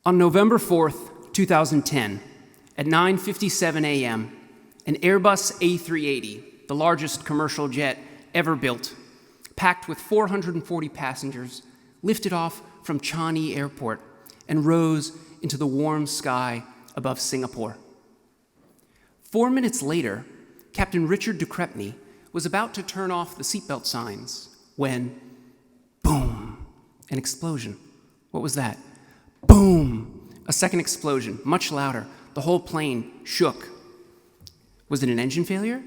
On November 4th, 2010, at 9:57 a.m., an Airbus A380, the largest commercial jet ever built, packed with 440 passengers, lifted off from Changi Airport and rose into the warm sky above Singapore. 4 minutes later, Captain Richard de Crespigny was about to turn off the seatbelt signs when, boom, an explosion. What was that? Boom! A second explosion, much louder. The whole plane shook. Was it an engine failure?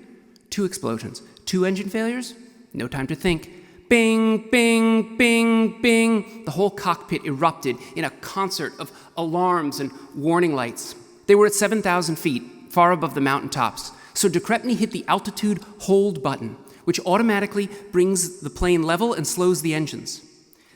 2 explosions. 2 engine failures? No time to think. Bing, bing, bing, bing. The whole cockpit erupted in a concert of alarms and warning lights. They were at 7,000 feet, far above the mountaintops. So de Crespigny hit the altitude hold button, which automatically brings the plane level and slows the engines.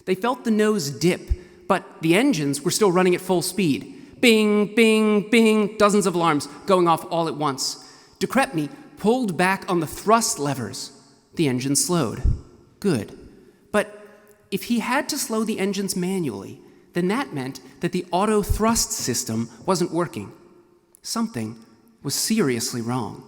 They felt the nose dip, but the engines were still running at full speed. Bing, bing, bing, dozens of alarms going off all at once. De Crespigny pulled back on the thrust levers. The engine slowed. Good. But if he had to slow the engines manually, then that meant that the auto thrust system wasn't working. Something was seriously wrong.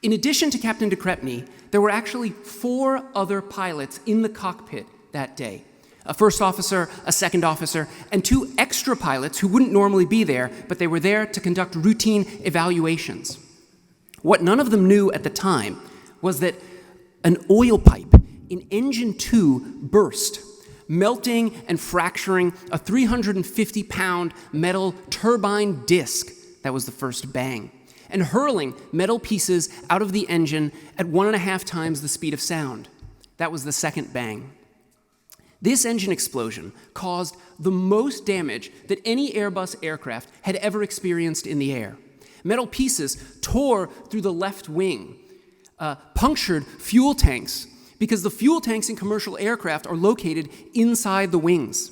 In addition to Captain de Crespigny, there were actually 4 other pilots in the cockpit that day. A first officer, a second officer, and 2 extra pilots who wouldn't normally be there, but they were there to conduct routine evaluations. What none of them knew at the time was that an oil pipe in engine 2 burst, melting and fracturing a 350-pound metal turbine disc. That was the first bang, and hurling metal pieces out of the engine at 1.5 times the speed of sound. That was the second bang. This engine explosion caused the most damage that any Airbus aircraft had ever experienced in the air. Metal pieces tore through the left wing, punctured fuel tanks, because the fuel tanks in commercial aircraft are located inside the wings.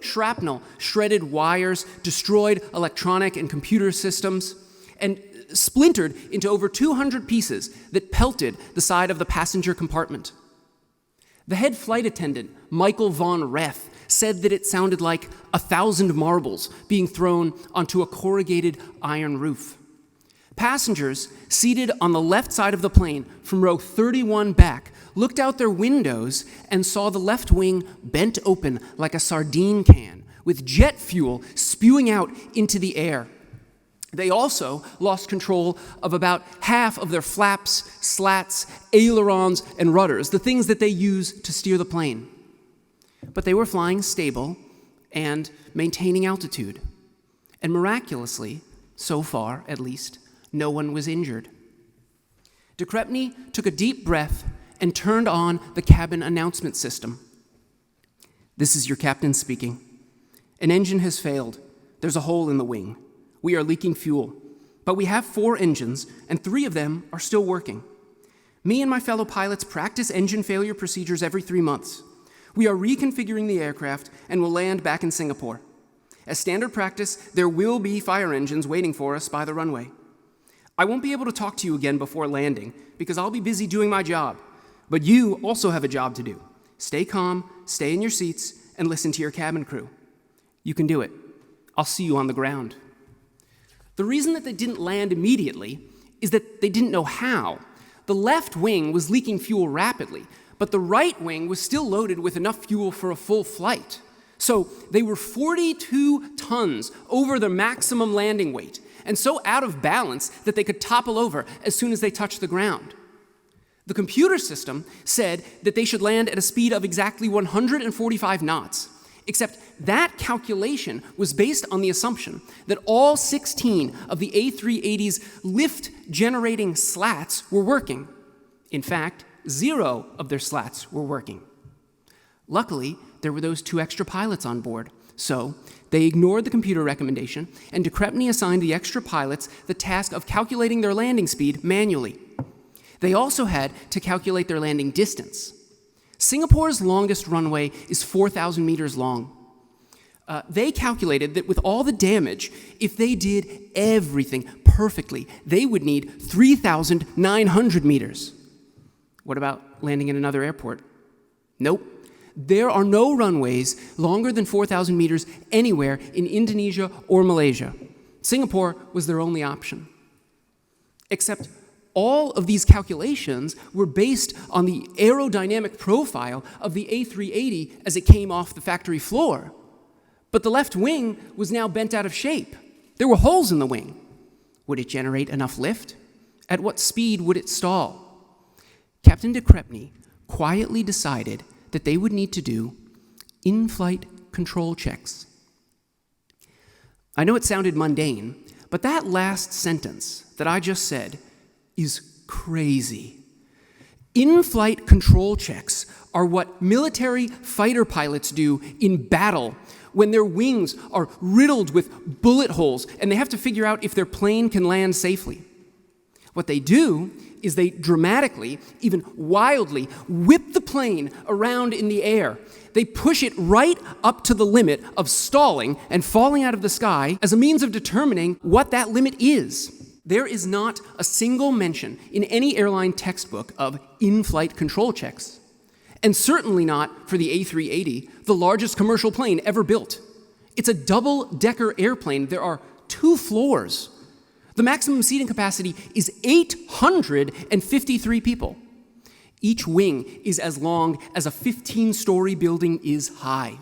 Shrapnel shredded wires, destroyed electronic and computer systems, and splintered into over 200 pieces that pelted the side of the passenger compartment. The head flight attendant, Michael von Reth, said that it sounded like 1,000 marbles being thrown onto a corrugated iron roof. Passengers seated on the left side of the plane from row 31 back looked out their windows and saw the left wing bent open like a sardine can, with jet fuel spewing out into the air. They also lost control of about half of their flaps, slats, ailerons, and rudders, the things that they use to steer the plane. But they were flying stable and maintaining altitude. And miraculously, so far at least, no one was injured. De Crespigny took a deep breath and turned on the cabin announcement system. "This is your captain speaking. An engine has failed. There's a hole in the wing. We are leaking fuel, but we have 4 engines, and 3 of them are still working. Me and my fellow pilots practice engine failure procedures every 3 months. We are reconfiguring the aircraft and will land back in Singapore. As standard practice, there will be fire engines waiting for us by the runway. I won't be able to talk to you again before landing because I'll be busy doing my job, but you also have a job to do. Stay calm, stay in your seats, and listen to your cabin crew. You can do it. I'll see you on the ground." The reason that they didn't land immediately is that they didn't know how. The left wing was leaking fuel rapidly, but the right wing was still loaded with enough fuel for a full flight. So they were 42 tons over their maximum landing weight, and so out of balance that they could topple over as soon as they touched the ground. The computer system said that they should land at a speed of exactly 145 knots, except that calculation was based on the assumption that all 16 of the A380's lift-generating slats were working. In fact, 0 of their slats were working. Luckily, there were those 2 extra pilots on board, so they ignored the computer recommendation, and de Crespigny assigned the extra pilots the task of calculating their landing speed manually. They also had to calculate their landing distance. Singapore's longest runway is 4,000 meters long. They calculated that with all the damage, if they did everything perfectly, they would need 3,900 meters. What about landing in another airport? Nope. There are no runways longer than 4,000 meters anywhere in Indonesia or Malaysia. Singapore was their only option. Except all of these calculations were based on the aerodynamic profile of the A380 as it came off the factory floor. But the left wing was now bent out of shape. There were holes in the wing. Would it generate enough lift? At what speed would it stall? Captain de Crespigny quietly decided that they would need to do in-flight control checks. I know it sounded mundane, but that last sentence that I just said is crazy. In-flight control checks are what military fighter pilots do in battle when their wings are riddled with bullet holes and they have to figure out if their plane can land safely. What they do is they dramatically, even wildly, whip the plane around in the air. They push it right up to the limit of stalling and falling out of the sky as a means of determining what that limit is. There is not a single mention in any airline textbook of in-flight control checks, and certainly not for the A380, the largest commercial plane ever built. It's a double-decker airplane. There are 2 floors. The maximum seating capacity is 853 people. Each wing is as long as a 15-story building is high.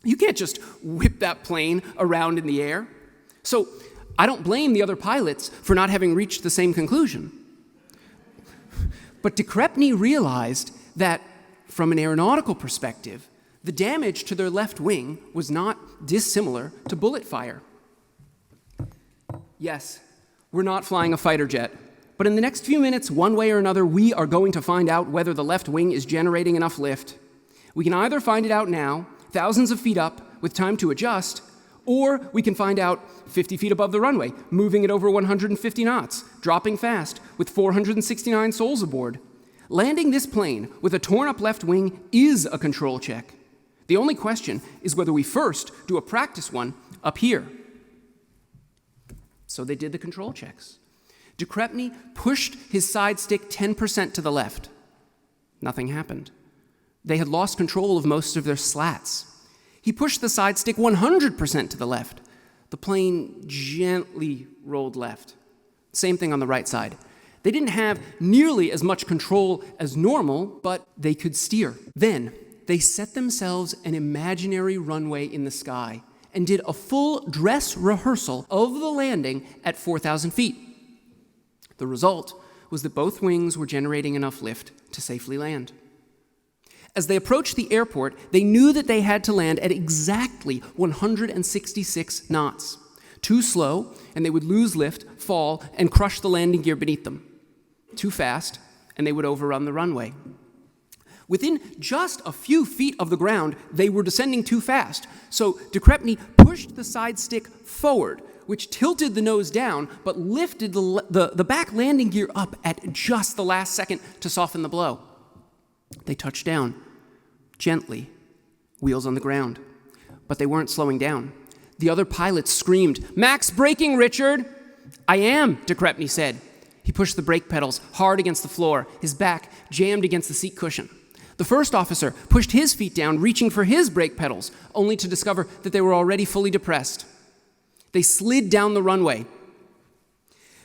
You can't just whip that plane around in the air. So I don't blame the other pilots for not having reached the same conclusion. But de Crespigny realized that, from an aeronautical perspective, the damage to their left wing was not dissimilar to bullet fire. Yes, we're not flying a fighter jet, but in the next few minutes, one way or another, we are going to find out whether the left wing is generating enough lift. We can either find it out now, thousands of feet up, with time to adjust, or we can find out 50 feet above the runway, moving at over 150 knots, dropping fast, with 469 souls aboard. Landing this plane with a torn-up left wing is a control check. The only question is whether we first do a practice one up here. So they did the control checks. De Crespigny pushed his side stick 10% to the left. Nothing happened. They had lost control of most of their slats. He pushed the side stick 100% to the left. The plane gently rolled left. Same thing on the right side. They didn't have nearly as much control as normal, but they could steer. Then they set themselves an imaginary runway in the sky and did a full dress rehearsal of the landing at 4,000 feet. The result was that both wings were generating enough lift to safely land. As they approached the airport, they knew that they had to land at exactly 166 knots. Too slow, and they would lose lift, fall, and crush the landing gear beneath them. Too fast, and they would overrun the runway. Within just a few feet of the ground, they were descending too fast, so de Crespigny pushed the side stick forward, which tilted the nose down, but lifted the back landing gear up at just the last second to soften the blow. They touched down, gently, wheels on the ground. But they weren't slowing down. The other pilots screamed, "Max braking, Richard!" "I am," de Crespigny said. He pushed the brake pedals hard against the floor, his back jammed against the seat cushion. The first officer pushed his feet down, reaching for his brake pedals, only to discover that they were already fully depressed. They slid down the runway.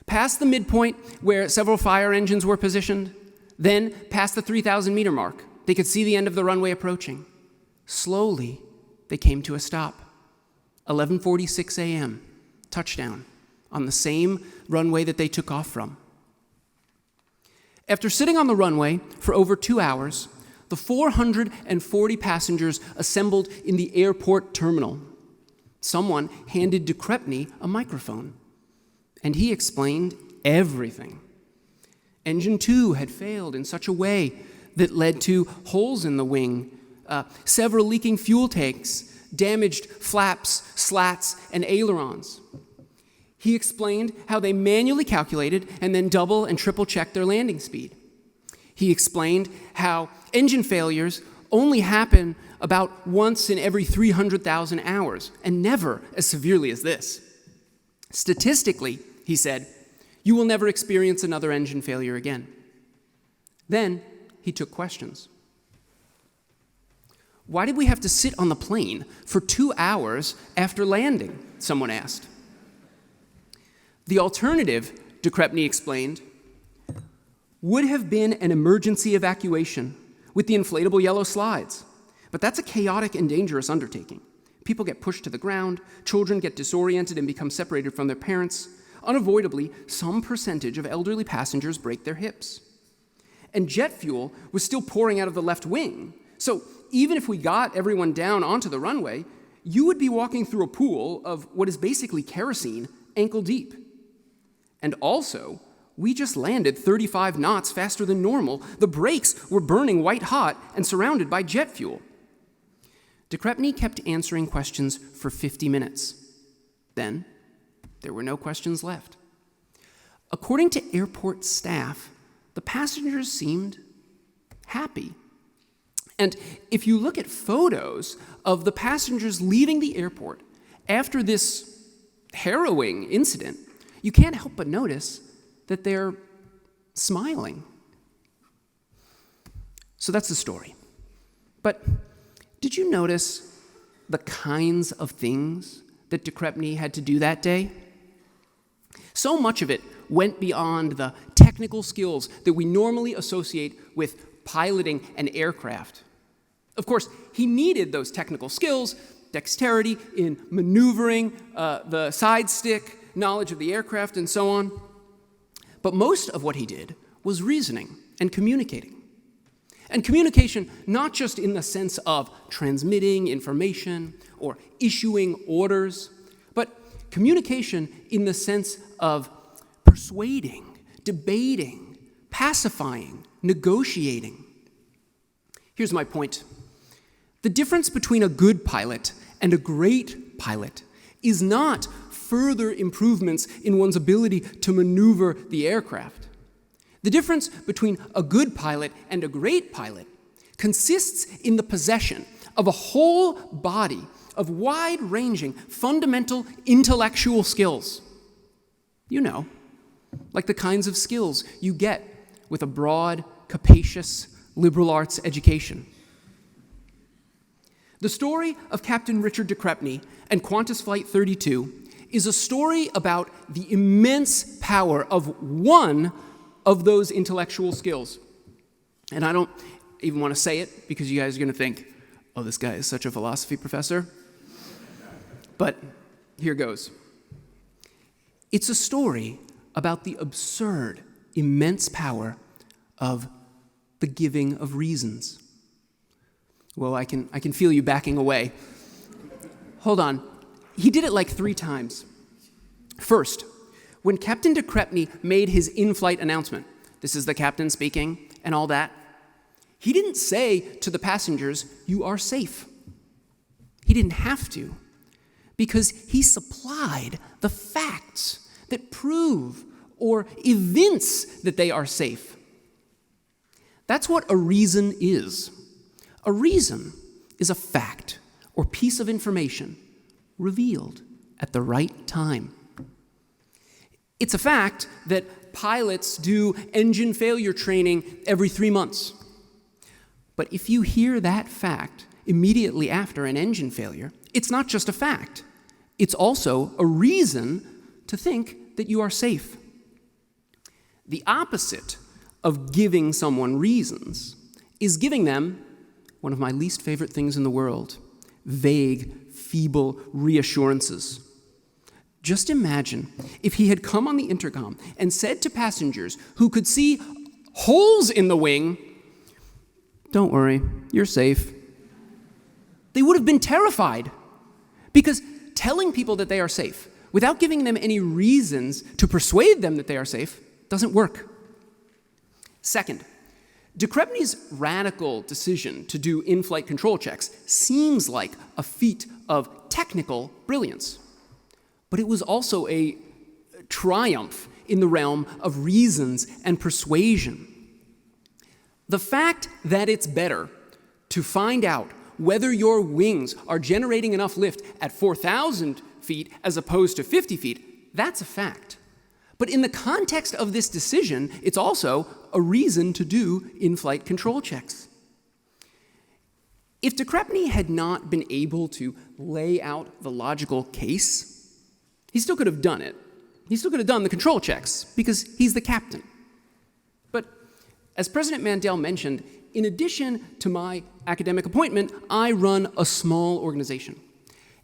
Past the midpoint where several fire engines were positioned, then past the 3,000-meter mark, they could see the end of the runway approaching. Slowly, they came to a stop. 11:46 a.m., touchdown, on the same runway that they took off from. After sitting on the runway for over 2 hours, the 440 passengers assembled in the airport terminal. Someone handed de Crespigny a microphone, and he explained everything. Engine 2 had failed in such a way that led to holes in the wing, several leaking fuel tanks, damaged flaps, slats, and ailerons. He explained how they manually calculated and then double and triple checked their landing speed. He explained how engine failures only happen about once in every 300,000 hours, and never as severely as this. Statistically, he said, you will never experience another engine failure again. Then he took questions. Why did we have to sit on the plane for 2 hours after landing? Someone asked. The alternative, de Crespigny explained, would have been an emergency evacuation with the inflatable yellow slides. But that's a chaotic and dangerous undertaking. People get pushed to the ground, children get disoriented and become separated from their parents. Unavoidably, some percentage of elderly passengers break their hips. And jet fuel was still pouring out of the left wing. So even if we got everyone down onto the runway, you would be walking through a pool of what is basically kerosene ankle deep. And also, we just landed 35 knots faster than normal. The brakes were burning white hot and surrounded by jet fuel. De Crespigny kept answering questions for 50 minutes. Then, there were no questions left. According to airport staff, the passengers seemed happy. And if you look at photos of the passengers leaving the airport after this harrowing incident, you can't help but notice that they're smiling. So that's the story. But did you notice the kinds of things that de Crespigny had to do that day? So much of it went beyond the technical skills that we normally associate with piloting an aircraft. Of course, he needed those technical skills, dexterity in maneuvering, the side stick, knowledge of the aircraft, and so on. But most of what he did was reasoning and communicating. And communication, not just in the sense of transmitting information or issuing orders, but communication in the sense of persuading, debating, pacifying, negotiating. Here's my point. The difference between a good pilot and a great pilot is not further improvements in one's ability to maneuver the aircraft. The difference between a good pilot and a great pilot consists in the possession of a whole body of wide-ranging, fundamental intellectual skills. You know, like the kinds of skills you get with a broad, capacious, liberal arts education. The story of Captain Richard de Crespigny and Qantas Flight 32 is a story about the immense power of one of those intellectual skills. And I don't even want to say it because you guys are going to think, oh, this guy is such a philosophy professor. But here goes. It's a story about the absurd, immense power of the giving of reasons. Well, I can feel you backing away. Hold on. He did it like 3 times. First, when Captain de Crespigny made his in-flight announcement, this is the captain speaking and all that, he didn't say to the passengers, you are safe. He didn't have to, because he supplied the facts that prove or evince that they are safe. That's what a reason is. A reason is a fact or piece of information revealed at the right time. It's a fact that pilots do engine failure training every 3 months. But if you hear that fact immediately after an engine failure, it's not just a fact. It's also a reason to think that you are safe. The opposite of giving someone reasons is giving them one of my least favorite things in the world, vague, feeble reassurances. Just imagine if he had come on the intercom and said to passengers who could see holes in the wing, don't worry, you're safe. They would have been terrified, because telling people that they are safe without giving them any reasons to persuade them that they are safe doesn't work. Second, de Crespigny's radical decision to do in-flight control checks seems like a feat of technical brilliance, but it was also a triumph in the realm of reasons and persuasion. The fact that it's better to find out whether your wings are generating enough lift at 4,000 feet as opposed to 50 feet, that's a fact. But in the context of this decision, it's also a reason to do in-flight control checks. If Crespigny had not been able to lay out the logical case, he still could have done it. He still could have done the control checks because he's the captain. But as President Mandel mentioned, in addition to my academic appointment, I run a small organization.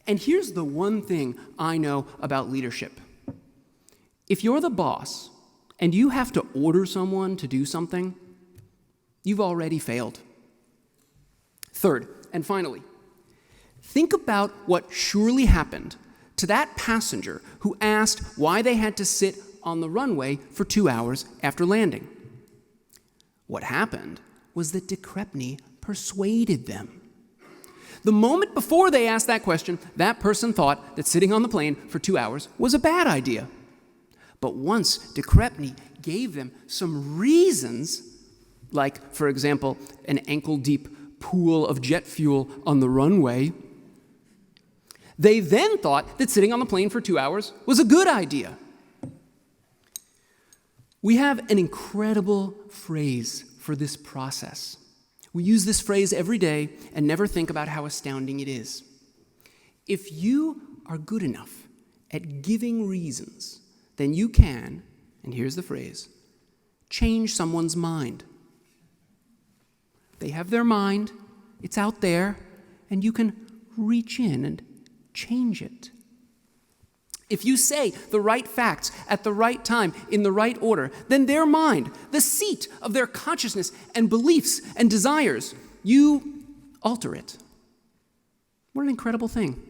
And here's the one thing I know about leadership. If you're the boss and you have to order someone to do something, you've already failed. Third, and finally, think about what surely happened to that passenger who asked why they had to sit on the runway for 2 hours after landing. What happened was that Crespigny persuaded them. The moment before they asked that question, that person thought that sitting on the plane for 2 hours was a bad idea. But once Crespigny gave them some reasons, like, for example, an ankle-deep pool of jet fuel on the runway, they then thought that sitting on the plane for 2 hours was a good idea. We have an incredible phrase for this process. We use this phrase every day and never think about how astounding it is. If you are good enough at giving reasons, then you can, and here's the phrase, change someone's mind. They have their mind, it's out there, and you can reach in and change it. If you say the right facts at the right time in the right order, then their mind, the seat of their consciousness and beliefs and desires, you alter it. What an incredible thing.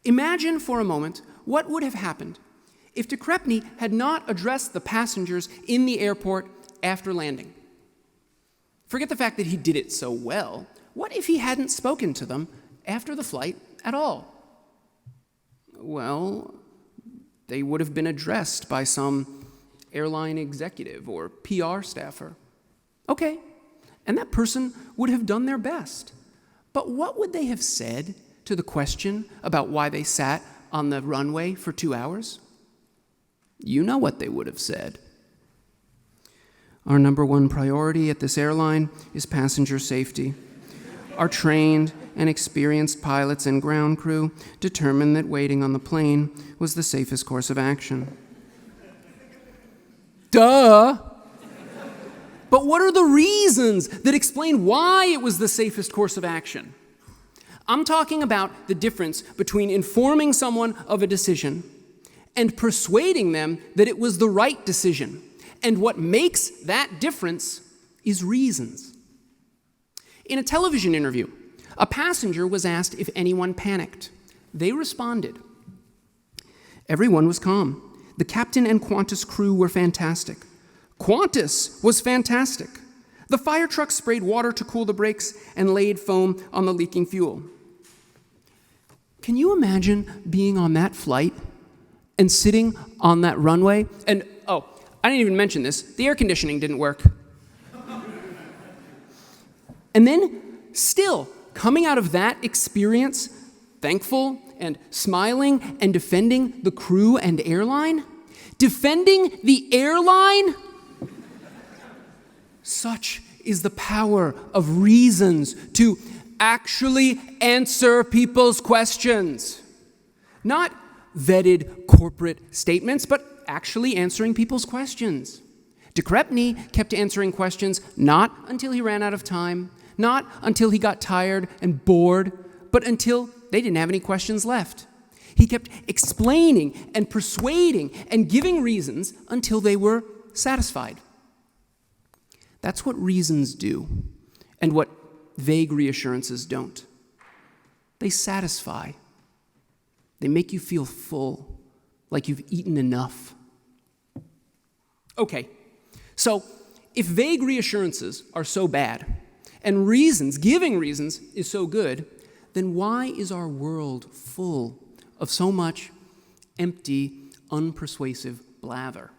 Imagine for a moment what would have happened if Crespigny had not addressed the passengers in the airport after landing. Forget the fact that he did it so well. What if he hadn't spoken to them after the flight at all? Well, they would have been addressed by some airline executive or PR staffer. Okay, and that person would have done their best. But what would they have said to the question about why they sat on the runway for 2 hours? You know what they would have said. Our number one priority at this airline is passenger safety. Our trained and experienced pilots and ground crew determined that waiting on the plane was the safest course of action. Duh! But what are the reasons that explain why it was the safest course of action? I'm talking about the difference between informing someone of a decision and persuading them that it was the right decision. And what makes that difference is reasons. In a television interview, a passenger was asked if anyone panicked. They responded, "Everyone was calm. The captain and Qantas crew were fantastic. Qantas was fantastic. The fire truck sprayed water to cool the brakes and laid foam on the leaking fuel." Can you imagine being on that flight and sitting on that runway? And, I didn't even mention this. The air conditioning didn't work. And then, still, coming out of that experience, thankful and smiling and defending the crew and airline? Defending the airline? Such is the power of reasons to actually answer people's questions. Not vetted corporate statements, but actually answering people's questions. Crespigny kept answering questions not until he ran out of time, not until he got tired and bored, but until they didn't have any questions left. He kept explaining and persuading and giving reasons until they were satisfied. That's what reasons do, and what vague reassurances don't. They satisfy. They make you feel full, like you've eaten enough. Okay, so if vague reassurances are so bad, and giving reasons, is so good, then why is our world full of so much empty, unpersuasive blather?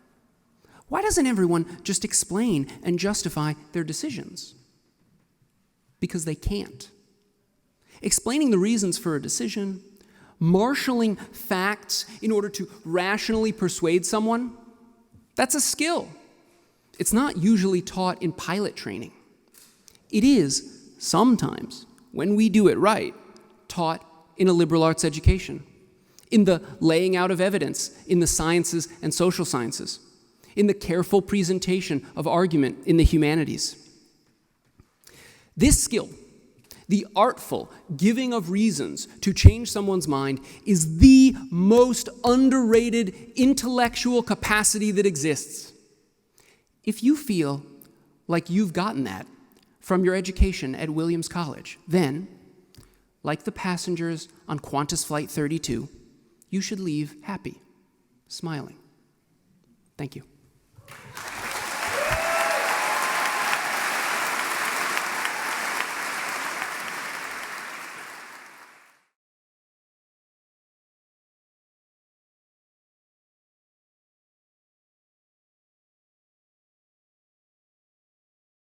Why doesn't everyone just explain and justify their decisions? Because they can't. Explaining the reasons for a decision, marshaling facts in order to rationally persuade someone, that's a skill. It's not usually taught in pilot training. It is sometimes, when we do it right, taught in a liberal arts education, in the laying out of evidence in the sciences and social sciences, in the careful presentation of argument in the humanities. This skill, the artful giving of reasons to change someone's mind, is the most underrated intellectual capacity that exists. If you feel like you've gotten that from your education at Williams College, then, like the passengers on Qantas Flight 32, you should leave happy, smiling. Thank you.